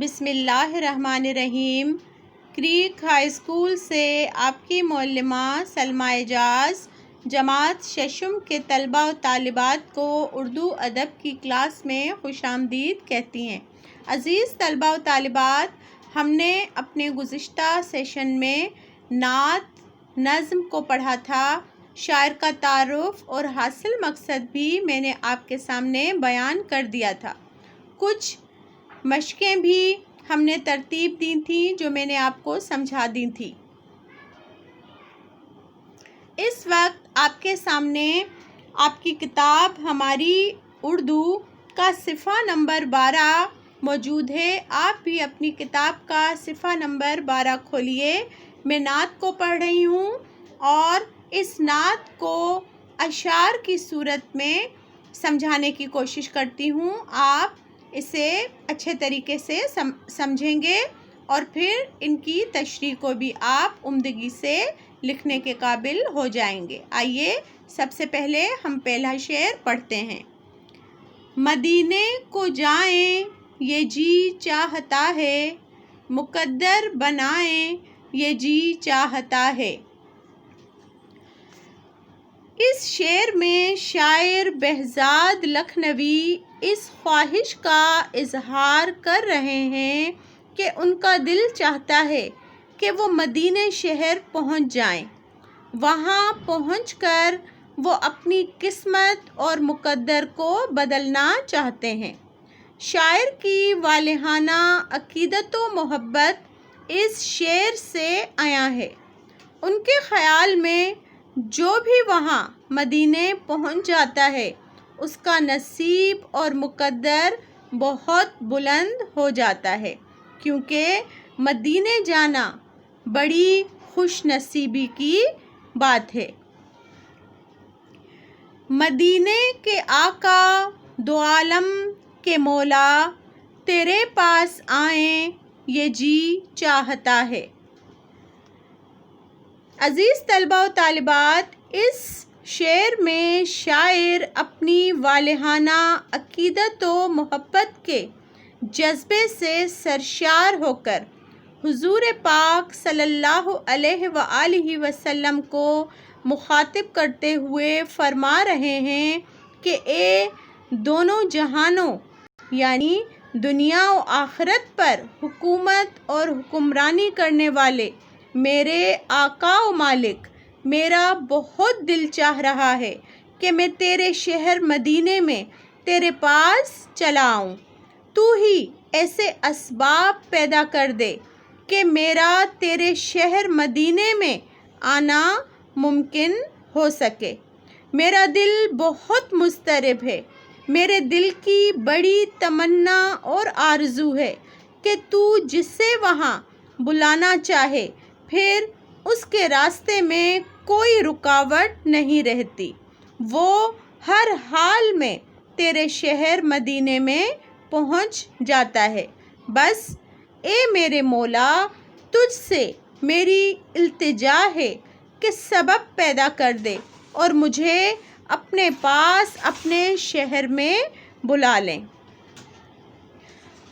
بسم اللہ الرحمن الرحیم۔ کریک ہائی اسکول سے آپ کی معلمہ سلمیٰ اعجاز جماعت ششم کے طلباء و طالبات کو اردو ادب کی کلاس میں خوش آمدید کہتی ہیں۔ عزیز طلباء و طالبات، ہم نے اپنے گزشتہ سیشن میں نعت نظم کو پڑھا تھا۔ شاعر کا تعارف اور حاصل مقصد بھی میں نے آپ کے سامنے بیان کر دیا تھا۔ کچھ مشقیں بھی ہم نے ترتیب دی تھیں جو میں نے آپ کو سمجھا دی تھی۔ اس وقت آپ کے سامنے آپ کی کتاب ہماری اردو کا صفحہ نمبر 12 موجود ہے۔ آپ بھی اپنی کتاب کا صفحہ نمبر 12 کھولیے۔ میں نعت کو پڑھ رہی ہوں اور اس نعت کو اشعار کی صورت میں سمجھانے کی کوشش کرتی ہوں۔ آپ اسے اچھے طریقے سے سمجھیں گے اور پھر ان کی تشریح کو بھی آپ عمدگی سے لکھنے کے قابل ہو جائیں گے۔ آئیے سب سے پہلے ہم پہلا شعر پڑھتے ہیں۔ مدینے کو جائیں یہ جی چاہتا ہے، مقدر بنائیں یہ جی چاہتا ہے۔ اس شعر میں شاعر بہزاد لکھنوی اس خواہش کا اظہار کر رہے ہیں کہ ان کا دل چاہتا ہے کہ وہ مدینہ شہر پہنچ جائیں۔ وہاں پہنچ کر وہ اپنی قسمت اور مقدر کو بدلنا چاہتے ہیں۔ شاعر کی والہانہ عقیدت و محبت اس شعر سے عیاں ہے۔ ان کے خیال میں جو بھی وہاں مدینہ پہنچ جاتا ہے اس کا نصیب اور مقدر بہت بلند ہو جاتا ہے، کیونکہ مدینہ جانا بڑی خوش نصیبی کی بات ہے۔ مدینہ کے آقا دو عالم کے مولا، تیرے پاس آئیں یہ جی چاہتا ہے۔ عزیز طلباء و طالبات، اس شعر میں شاعر اپنی والہانہ عقیدت و محبت کے جذبے سے سرشار ہو کر حضور پاک صلی اللہ علیہ وآلہ وسلم کو مخاطب کرتے ہوئے فرما رہے ہیں کہ اے دونوں جہانوں یعنی دنیا و آخرت پر حکومت اور حکمرانی کرنے والے میرے آقا و مالک، میرا بہت دل چاہ رہا ہے کہ میں تیرے شہر مدینہ میں تیرے پاس چلا آؤں۔ تو ہی ایسے اسباب پیدا کر دے کہ میرا تیرے شہر مدینہ میں آنا ممکن ہو سکے۔ میرا دل بہت مضطرب ہے۔ میرے دل کی بڑی تمنا اور آرزو ہے کہ تو جسے وہاں بلانا چاہے پھر اس کے راستے میں کوئی رکاوٹ نہیں رہتی، وہ ہر حال میں تیرے شہر مدینہ میں پہنچ جاتا ہے۔ بس اے میرے مولا، تجھ سے میری التجا ہے کہ سبب پیدا کر دے اور مجھے اپنے پاس اپنے شہر میں بلا لیں۔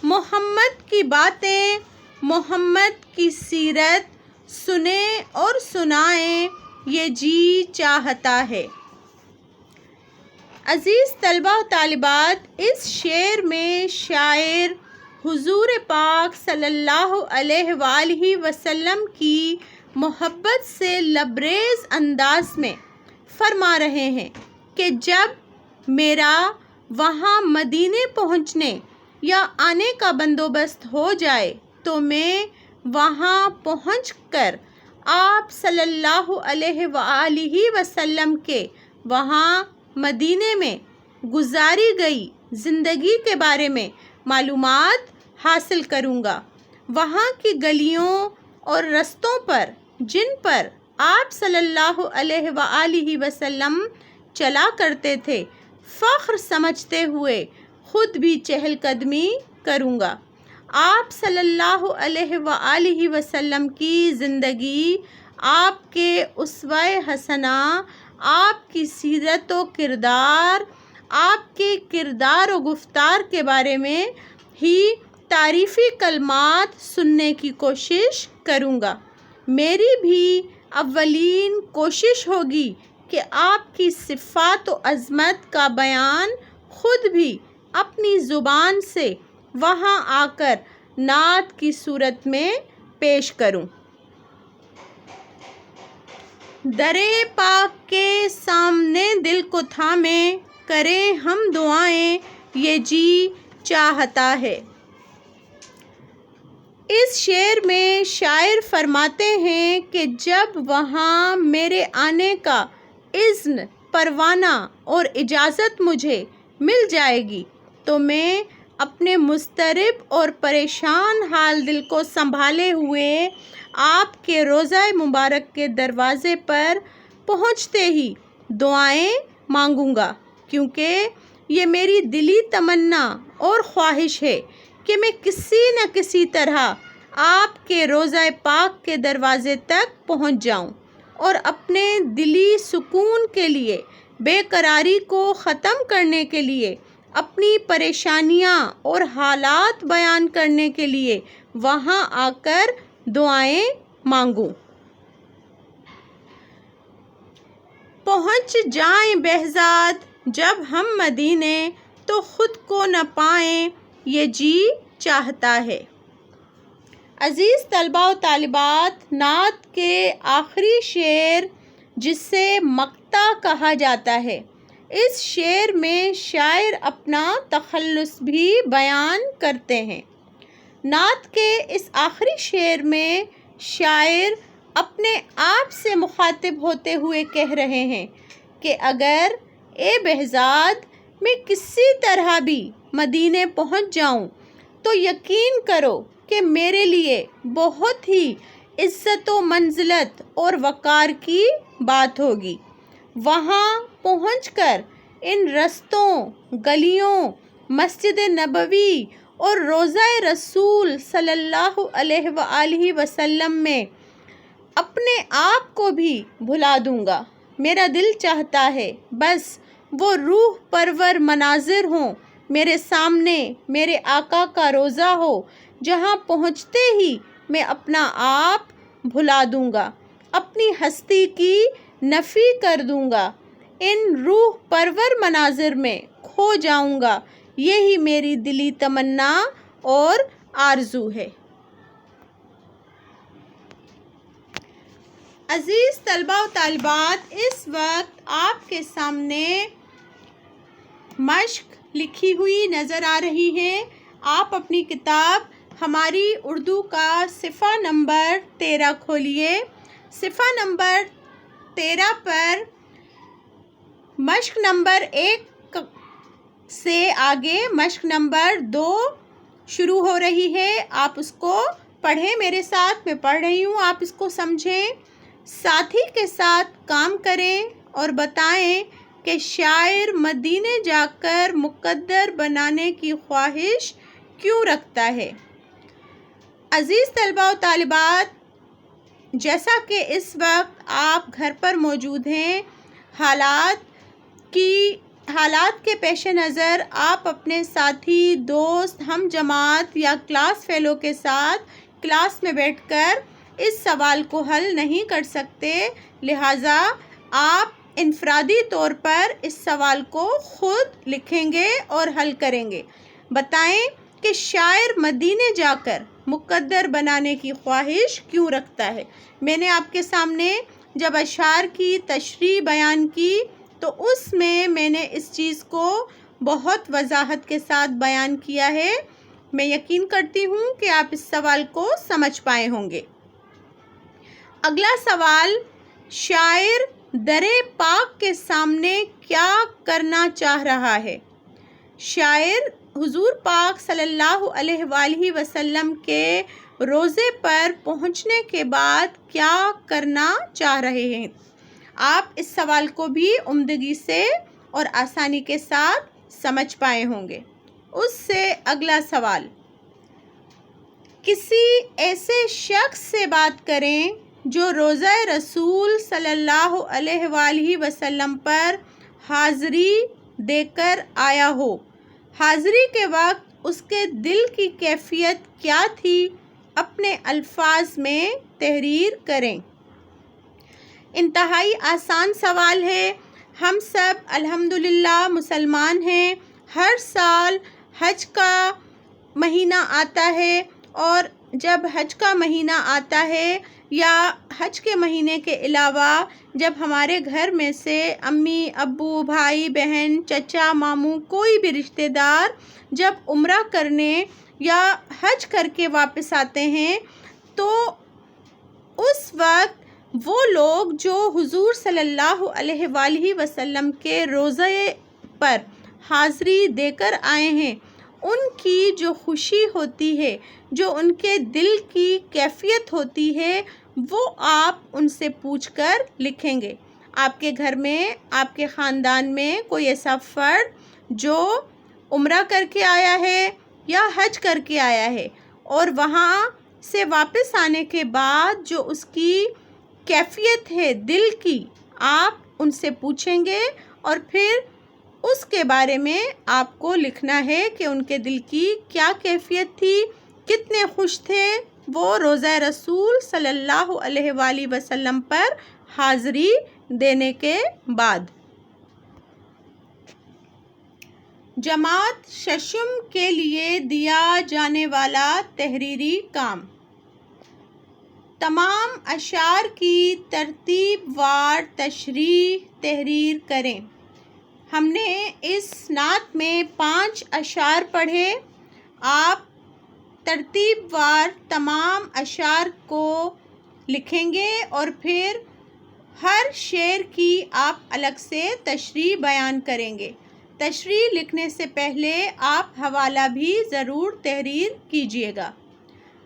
محمد کی باتیں، محمد کی سیرت سنیں اور سنائیں یہ جی چاہتا ہے۔ عزیز طلباء و طالبات، اس شعر میں شاعر حضور پاک صلی اللہ علیہ وآلہ وسلم کی محبت سے لبریز انداز میں فرما رہے ہیں کہ جب میرا وہاں مدینہ پہنچنے یا آنے کا بندوبست ہو جائے تو میں وہاں پہنچ کر آپ صلی اللہ علیہ وآلہ وسلم کے وہاں مدینہ میں گزاری گئی زندگی کے بارے میں معلومات حاصل کروں گا۔ وہاں کی گلیوں اور رستوں پر جن پر آپ صلی اللہ علیہ وآلہ وسلم چلا کرتے تھے، فخر سمجھتے ہوئے خود بھی چہل قدمی کروں گا۔ آپ صلی اللہ علیہ وآلہ وسلم کی زندگی، آپ کے اسوہ حسنہ، آپ کی سیرت و کردار، آپ کے کردار و گفتار کے بارے میں ہی تعریفی کلمات سننے کی کوشش کروں گا۔ میری بھی اولین کوشش ہوگی کہ آپ کی صفات و عظمت کا بیان خود بھی اپنی زبان سے وہاں آ کر نعت کی صورت میں پیش کروں۔ در پاک کے سامنے دل کو تھامے، کریں ہم دعائیں یہ جی چاہتا ہے۔ اس شعر میں شاعر فرماتے ہیں کہ جب وہاں میرے آنے کا اذن، پروانہ اور اجازت مجھے مل جائے گی تو میں اپنے مضطرب اور پریشان حال دل کو سنبھالے ہوئے آپ کے روضہ مبارک کے دروازے پر پہنچتے ہی دعائیں مانگوں گا، کیونکہ یہ میری دلی تمنا اور خواہش ہے کہ میں کسی نہ کسی طرح آپ کے روضہ پاک کے دروازے تک پہنچ جاؤں اور اپنے دلی سکون کے لیے، بے قراری کو ختم کرنے کے لیے، اپنی پریشانیاں اور حالات بیان کرنے کے لیے وہاں آ کر دعائیں مانگوں۔ پہنچ جائیں بہزاد جب ہم مدینے، تو خود کو نہ پائیں یہ جی چاہتا ہے۔ عزیز طلباء و طالبات، نعت کے آخری شعر جسے مقطع کہا جاتا ہے، اس شعر میں شاعر اپنا تخلص بھی بیان کرتے ہیں۔ نعت کے اس آخری شعر میں شاعر اپنے آپ سے مخاطب ہوتے ہوئے کہہ رہے ہیں کہ اگر اے بہزاد میں کسی طرح بھی مدینے پہنچ جاؤں تو یقین کرو کہ میرے لیے بہت ہی عزت و منزلت اور وقار کی بات ہوگی۔ وہاں پہنچ کر ان رستوں، گلیوں، مسجد نبوی اور روضہ رسول صلی اللہ علیہ وآلہ وسلم میں اپنے آپ کو بھی بھلا دوں گا۔ میرا دل چاہتا ہے بس وہ روح پرور مناظر ہوں میرے سامنے، میرے آقا کا روضہ ہو جہاں پہنچتے ہی میں اپنا آپ بھلا دوں گا، اپنی ہستی کی نفی کر دوں گا، ان روح پرور مناظر میں کھو جاؤں گا۔ یہی میری دلی تمنا اور آرزو ہے۔ عزیز طلباء و طالبات، اس وقت آپ کے سامنے مشق لکھی ہوئی نظر آ رہی ہے۔ آپ اپنی کتاب ہماری اردو کا صفحہ نمبر 13 کھولیے۔ صفحہ نمبر 13 پر مشق نمبر 1 سے آگے مشق نمبر 2 شروع ہو رہی ہے۔ آپ اس کو پڑھیں میرے ساتھ، میں پڑھ رہی ہوں، آپ اس کو سمجھیں، ساتھی کے ساتھ کام کریں اور بتائیں کہ شاعر مدینے جا کر مقدر بنانے کی خواہش کیوں رکھتا ہے۔ عزیز طلباء و طالبات، جیسا کہ اس وقت آپ گھر پر موجود ہیں، حالات کے پیش نظر آپ اپنے ساتھی، دوست، ہم جماعت یا کلاس فیلو کے ساتھ کلاس میں بیٹھ کر اس سوال کو حل نہیں کر سکتے، لہٰذا آپ انفرادی طور پر اس سوال کو خود لکھیں گے اور حل کریں گے۔ بتائیں کہ شاعر مدینے جا کر مقدر بنانے کی خواہش کیوں رکھتا ہے۔ میں نے آپ کے سامنے جب اشعار کی تشریح بیان کی تو اس میں نے اس چیز کو بہت وضاحت کے ساتھ بیان کیا ہے۔ میں یقین کرتی ہوں کہ آپ اس سوال کو سمجھ پائے ہوں گے۔ اگلا سوال، شاعر در پاک کے سامنے کیا کرنا چاہ رہا ہے؟ شاعر حضور پاک صلی اللہ علیہ وآلہ وسلم کے روضے پر پہنچنے کے بعد کیا کرنا چاہ رہے ہیں؟ آپ اس سوال کو بھی عمدگی سے اور آسانی کے ساتھ سمجھ پائے ہوں گے۔ اس سے اگلا سوال، کسی ایسے شخص سے بات کریں جو روضہ رسول صلی اللہ علیہ وآلہ وسلم پر حاضری دے کر آیا ہو۔ حاضری کے وقت اس کے دل کی کیفیت کیا تھی، اپنے الفاظ میں تحریر کریں۔ انتہائی آسان سوال ہے۔ ہم سب الحمدللہ مسلمان ہیں۔ ہر سال حج کا مہینہ آتا ہے، اور جب حج کا مہینہ آتا ہے یا حج کے مہینے کے علاوہ جب ہمارے گھر میں سے امی، ابو، بھائی، بہن، چچا، ماموں، کوئی بھی رشتہ دار جب عمرہ کرنے یا حج کر کے واپس آتے ہیں، تو اس وقت وہ لوگ جو حضور صلی اللہ علیہ وآلہ وسلم کے روضے پر حاضری دے کر آئے ہیں، ان کی جو خوشی ہوتی ہے، جو ان کے دل کی کیفیت ہوتی ہے، وہ آپ ان سے پوچھ کر لکھیں گے۔ آپ کے گھر میں، آپ کے خاندان میں کوئی ایسا فرد جو عمرہ کر کے آیا ہے یا حج کر کے آیا ہے، اور وہاں سے واپس آنے کے بعد جو اس کی کیفیت ہے دل کی، آپ ان سے پوچھیں گے، اور پھر اس کے بارے میں آپ کو لکھنا ہے کہ ان کے دل کی کیا کیفیت تھی، کتنے خوش تھے وہ روضہ رسول صلی اللہ علیہ وآلہ وسلم پر حاضری دینے کے بعد۔ جماعت ششم کے لیے دیا جانے والا تحریری کام۔ تمام اشعار کی ترتیب وار تشریح تحریر کریں۔ ہم نے اس نعت میں 5 اشعار پڑھے۔ آپ ترتیب وار تمام اشعار کو لکھیں گے، اور پھر ہر شعر کی آپ الگ سے تشریح بیان کریں گے۔ تشریح لکھنے سے پہلے آپ حوالہ بھی ضرور تحریر کیجیے گا۔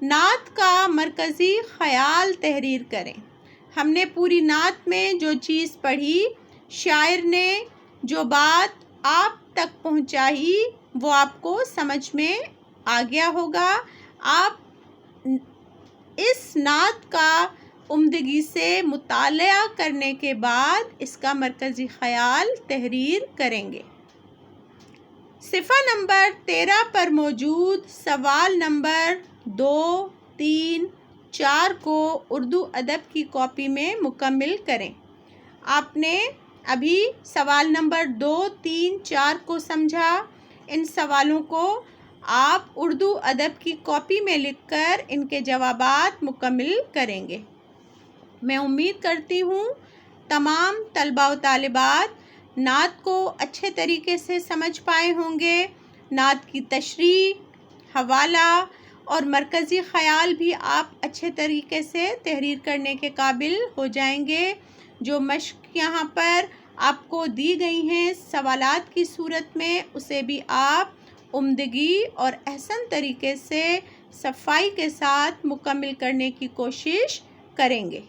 نعت کا مرکزی خیال تحریر کریں۔ ہم نے پوری نعت میں جو چیز پڑھی، شاعر نے جو بات آپ تک پہنچائی، وہ آپ کو سمجھ میں آ گیا ہوگا۔ آپ اس نعت کا عمدگی سے مطالعہ کرنے کے بعد اس کا مرکزی خیال تحریر کریں گے۔ صفحہ نمبر 13 پر موجود سوال نمبر 2، 3، 4 کو اردو ادب کی کاپی میں مکمل کریں۔ آپ نے ابھی سوال نمبر 2، 3، 4 کو سمجھا۔ ان سوالوں کو آپ اردو ادب کی کاپی میں لکھ کر ان کے جوابات مکمل کریں گے۔ میں امید کرتی ہوں تمام طلباء و طالبات نعت کو اچھے طریقے سے سمجھ پائے ہوں گے۔ نعت کی تشریح، حوالہ اور مرکزی خیال بھی آپ اچھے طریقے سے تحریر کرنے کے قابل ہو جائیں گے۔ جو مشق یہاں پر آپ کو دی گئی ہیں سوالات کی صورت میں، اسے بھی آپ عمدگی اور احسن طریقے سے صفائی کے ساتھ مکمل کرنے کی کوشش کریں گے۔